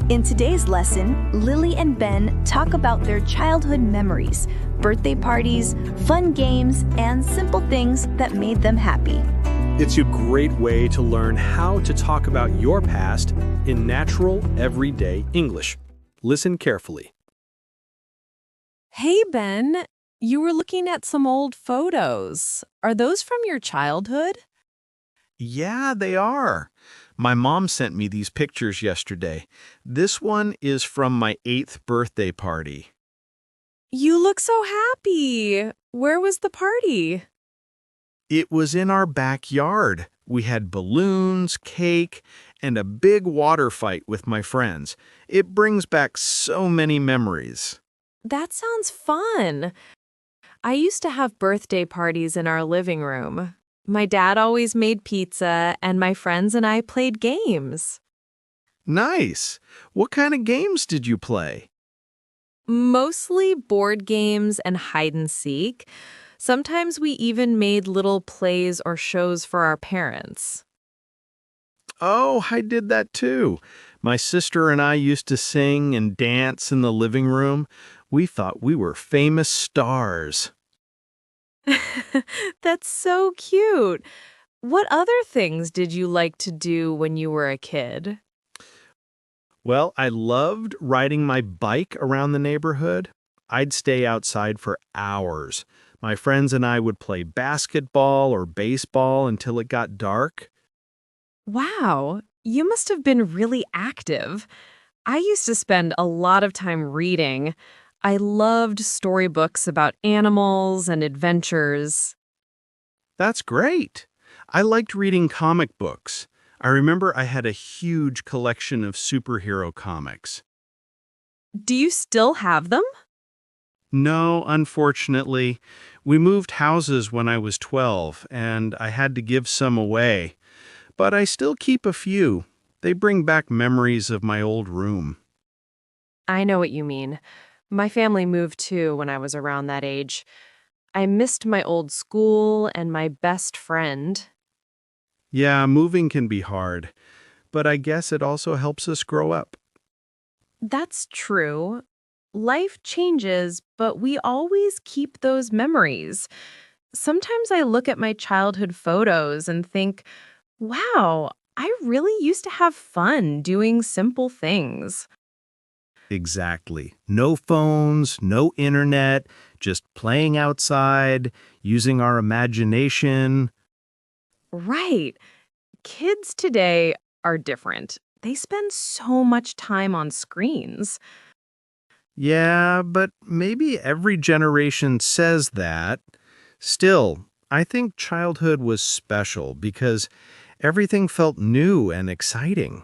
In today's lesson, Lily and Ben talk about their childhood memories, birthday parties, fun games, and simple things that made them happy. It's a great way to learn how to talk about your past in natural, everyday English. Listen carefully. Hey, Ben, you were looking at some old photos. Are those from your childhood? Yeah, they are. My mom sent me these pictures yesterday. This one is from my 8th birthday party. You look so happy. Where was the party? It was in our backyard. We had balloons, cake, and a big water fight with my friends. It brings back so many memories. That sounds fun. I used to have birthday parties in our living room. My dad always made pizza, and my friends and I played games. Nice. What kind of games did you play? Mostly board games and hide and seek. Sometimes we even made little plays or shows for our parents. Oh, I did that too. My sister and I used to sing and dance in the living room. We thought we were famous stars. That's so cute. What other things did you like to do when you were a kid? Well, I loved riding my bike around the neighborhood. I'd stay outside for hours. My friends and I would play basketball or baseball until it got dark. Wow, you must have been really active. I used to spend a lot of time reading. I loved storybooks about animals and adventures. That's great. I liked reading comic books. I remember I had a huge collection of superhero comics. Do you still have them? No, unfortunately. We moved houses when I was 12, and I had to give some away. But I still keep a few. They bring back memories of my old room. I know what you mean. My family moved too when I was around that age. I missed my old school and my best friend. Yeah, moving can be hard, but I guess it also helps us grow up. That's true. Life changes, but we always keep those memories. Sometimes I look at my childhood photos and think, wow, I really used to have fun doing simple things. Exactly. No phones, no internet, just playing outside, using our imagination. Right. Kids today are different. They spend so much time on screens. Yeah, but maybe every generation says that. Still, I think childhood was special because everything felt new and exciting.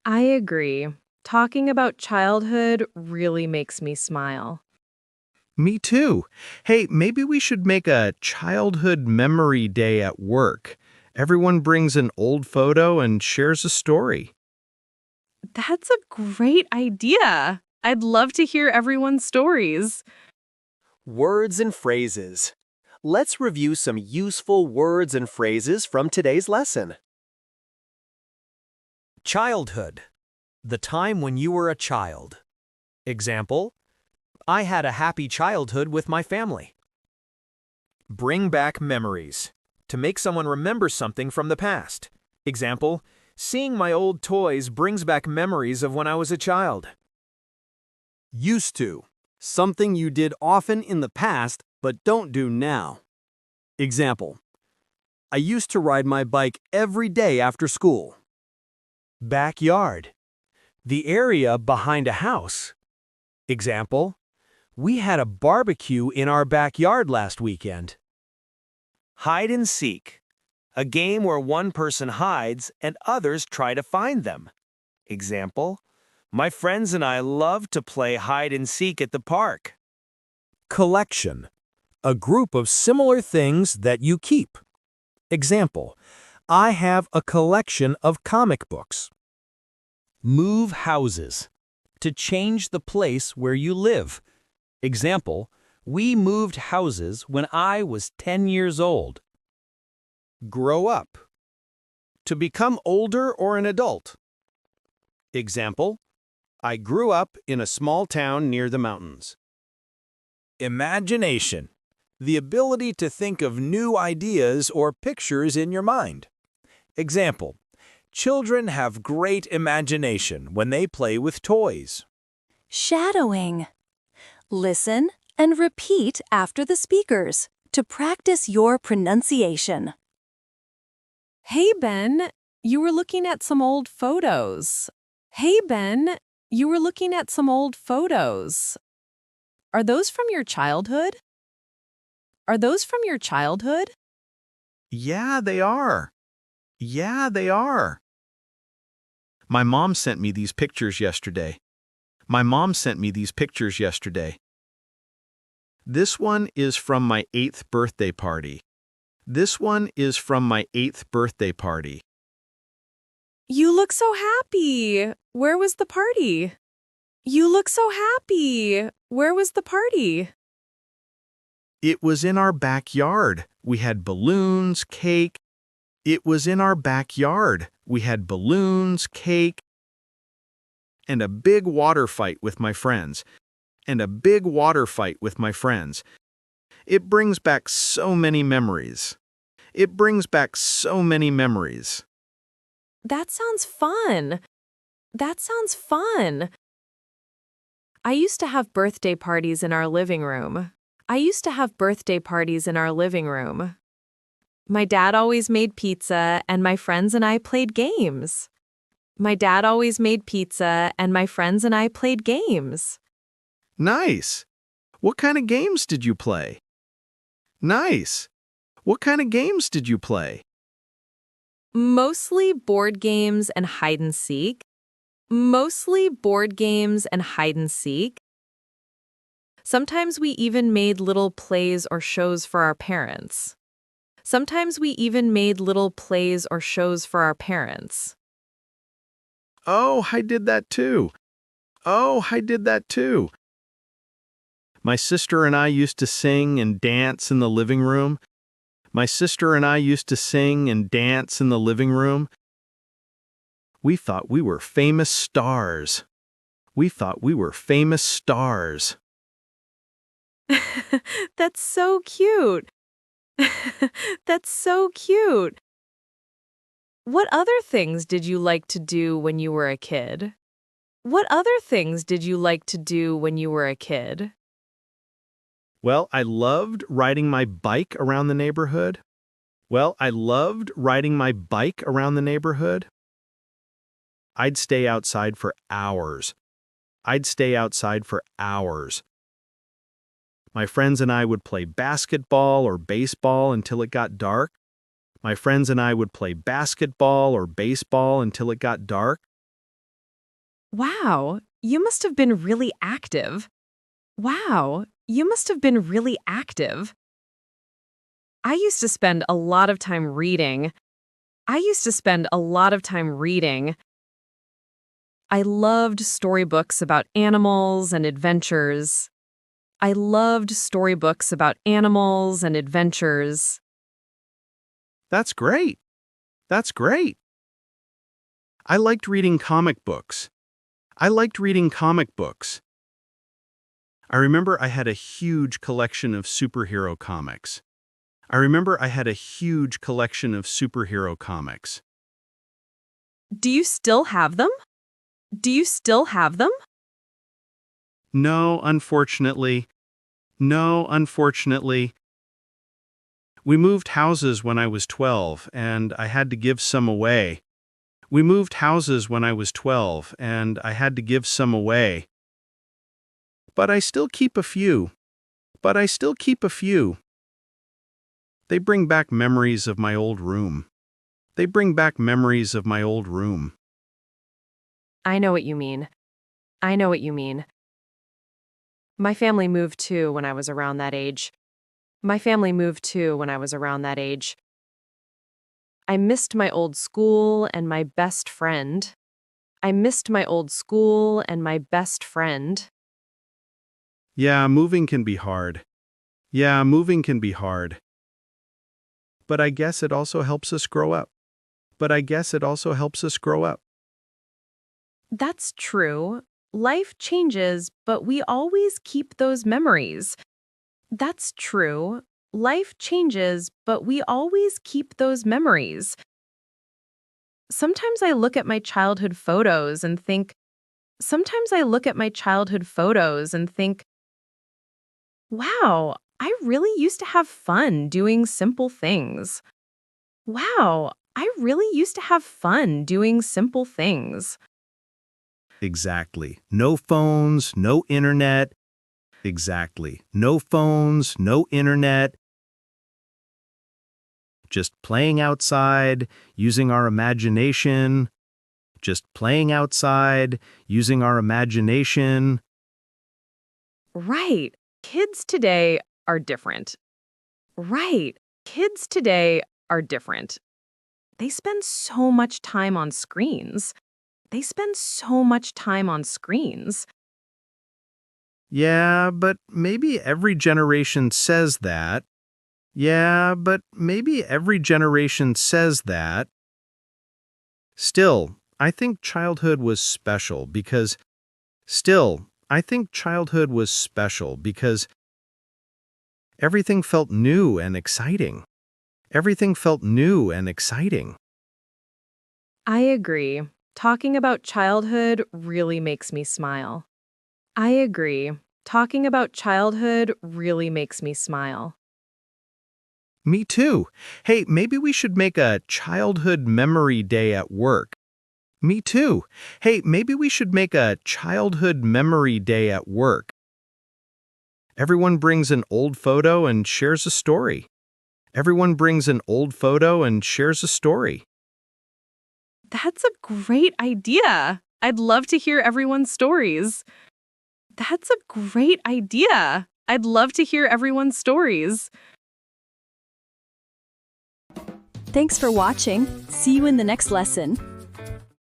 I agree. Talking about childhood really makes me smile. Me too. Hey, maybe we should make a childhood memory day at work. Everyone brings an old photo and shares a story. That's a great idea. I'd love to hear everyone's stories. Words and phrases. Let's review some useful words and phrases from today's lesson. Childhood. The time when you were a child. Example, I had a happy childhood with my family. Bring back memories. To make someone remember something from the past. Example, seeing my old toys brings back memories of when I was a child. Used to. Something you did often in the past but don't do now. Example, I used to ride my bike every day after school. Backyard. The area behind a house. Example, we had a barbecue in our backyard last weekend. Hide and seek. A game where one person hides and others try to find them. Example, my friends and I love to play hide and seek at the park. Collection. A group of similar things that you keep. Example, I have a collection of comic books. Move houses. To change the place where you live. Example, we moved houses when I was 10 years old. Grow up. To become older or an adult. Example, I grew up in a small town near the mountains. Imagination. The ability to think of new ideas or pictures in your mind. Example. Children have great imagination when they play with toys. Shadowing. Listen and repeat after the speakers to practice your pronunciation. Hey, Ben, you were looking at some old photos. Hey, Ben, you were looking at some old photos. Are those from your childhood? Are those from your childhood? Yeah, they are. Yeah, they are. My mom sent me these pictures yesterday. My mom sent me these pictures yesterday. This one is from my 8th birthday party. This one is from my 8th birthday party. You look so happy. Where was the party? You look so happy. Where was the party? It was in our backyard. We had balloons, cake. It was in our backyard. We had balloons, cake, and a big water fight with my friends. And a big water fight with my friends. It brings back so many memories. It brings back so many memories. That sounds fun. That sounds fun. I used to have birthday parties in our living room. I used to have birthday parties in our living room. My dad always made pizza, and my friends and I played games. My dad always made pizza, and my friends and I played games. Nice. What kind of games did you play? Nice. What kind of games did you play? Mostly board games and hide and seek. Mostly board games and hide and seek. Sometimes we even made little plays or shows for our parents. Sometimes we even made little plays or shows for our parents. Oh, I did that too. Oh, I did that too. My sister and I used to sing and dance in the living room. My sister and I used to sing and dance in the living room. We thought we were famous stars. We thought we were famous stars. That's so cute. That's so cute. What other things did you like to do when you were a kid? What other things did you like to do when you were a kid? Well, I loved riding my bike around the neighborhood. I loved riding my bike around the neighborhood. I'd stay outside for hours. I'd stay outside for hours. My friends and I would play basketball or baseball until it got dark. My friends and I would play basketball or baseball until it got dark. Wow, you must have been really active. Wow, you must have been really active. I used to spend a lot of time reading. I used to spend a lot of time reading. I loved storybooks about animals and adventures. I loved storybooks about animals and adventures. That's great. That's great. I liked reading comic books. I liked reading comic books. I remember I had a huge collection of superhero comics. I remember I had a huge collection of superhero comics. Do you still have them? Do you still have them? No, unfortunately. No, unfortunately. We moved houses when I was 12, and I had to give some away. We moved houses when I was 12, and I had to give some away. But I still keep a few. But I still keep a few. They bring back memories of my old room. They bring back memories of my old room. I know what you mean. I know what you mean. My family moved too when I was around that age. My family moved too when I was around that age. I missed my old school and my best friend. I missed my old school and my best friend. Yeah, moving can be hard. Yeah, moving can be hard. But I guess it also helps us grow up. But I guess it also helps us grow up. That's true. Life changes, but we always keep those memories. That's true. Life changes, but we always keep those memories. Sometimes I look at my childhood photos and think, wow, I really used to have fun doing simple things. Wow, I really used to have fun doing simple things. Exactly. No phones, no internet. Exactly. No phones, no internet. Just playing outside, using our imagination. Just playing outside, using our imagination. Right. Kids today are different. Right. Kids today are different. They spend so much time on screens. They spend so much time on screens. Yeah, but maybe every generation says that. Yeah, but maybe every generation says that. Still, I think childhood was special because everything felt new and exciting. Everything felt new and exciting. I agree. Talking about childhood really makes me smile. I agree. Talking about childhood really makes me smile. Me too. Hey, maybe we should make a childhood memory day at work. Me too. Hey, maybe we should make a childhood memory day at work. Everyone brings an old photo and shares a story. Everyone brings an old photo and shares a story. That's a great idea. I'd love to hear everyone's stories. That's a great idea. I'd love to hear everyone's stories. Thanks for watching. See you in the next lesson.